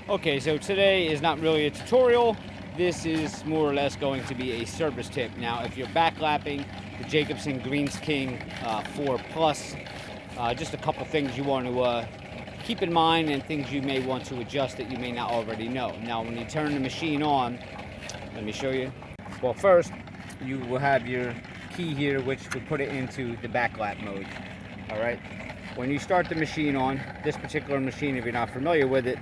Okay, so today is not really a tutorial. This is more or less going to be a service tip. Now, if you're backlapping the Jacobsen Greensking 4 Plus, just a couple things you want to keep in mind and things you may want to adjust that you may not already know. Now, when you turn the machine on, let me show you. Well, first, you will have your key here, which will put it into the backlap mode. All right. When you start the machine on, this particular machine, if you're not familiar with it,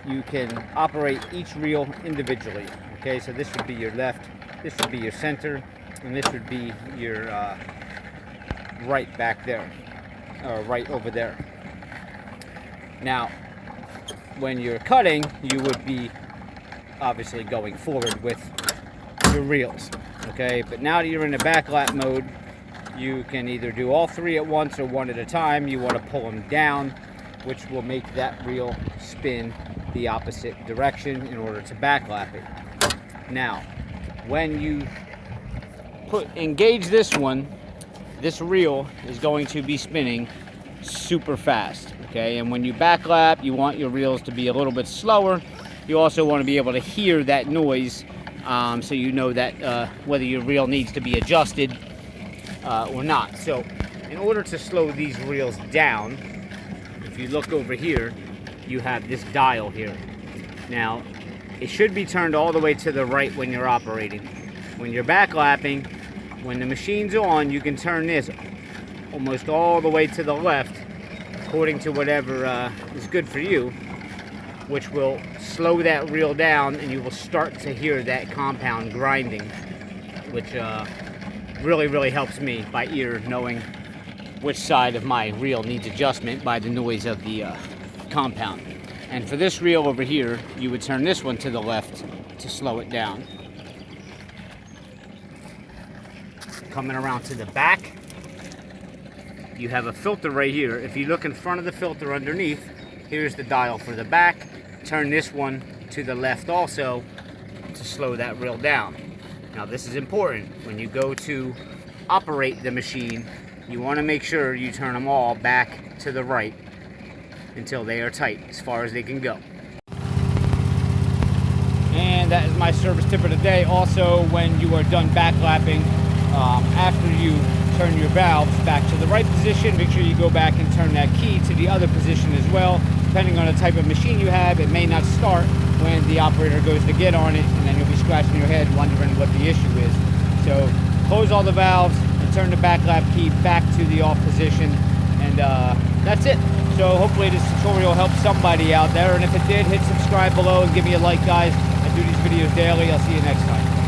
you can operate each reel individually. Okay, so this would be your left, this would be your center, and this would be your right back there, or right over there. Now, when you're cutting, you would be obviously going forward with your reels. Okay, but now that you're in the backlap mode, you can either do all three at once or one at a time. You want to pull them down, which will make that reel spin the opposite direction in order to backlap it. Now, when you engage this one, this reel is going to be spinning super fast. Okay, and when you backlap, you want your reels to be a little bit slower. You also want to be able to hear that noise, so you know that whether your reel needs to be adjusted or not. So, in order to slow these reels down, if you look over here, you have this dial here. Now, it should be turned all the way to the right when you're operating. When you're backlapping, when the machine's on, you can turn this almost all the way to the left, according to whatever is good for you, which will slow that reel down, and you will start to hear that compound grinding, which really helps me by ear, knowing which side of my reel needs adjustment by the noise of the compound. And for this reel over here, you would turn this one to the left to slow it down. Coming around to the back, you have a filter right here. If you look in front of the filter underneath, here's the dial for the back. Turn this one to the left also to slow that reel down. Now, this is important. When you go to operate the machine, you want to make sure you turn them all back to the right until they are tight, as far as they can go. And that is my service tip of the day. Also, when you are done backlapping, after you turn your valves back to the right position, make sure you go back and turn that key to the other position as well. Depending on the type of machine you have, it may not start when the operator goes to get on it, and then you'll be scratching your head wondering what the issue is. So close all the valves and turn the backlap key back to the off position, and that's it. So hopefully this tutorial helped somebody out there, and if it did, hit subscribe below and give me a like, guys. I do these videos daily. I'll see you next time.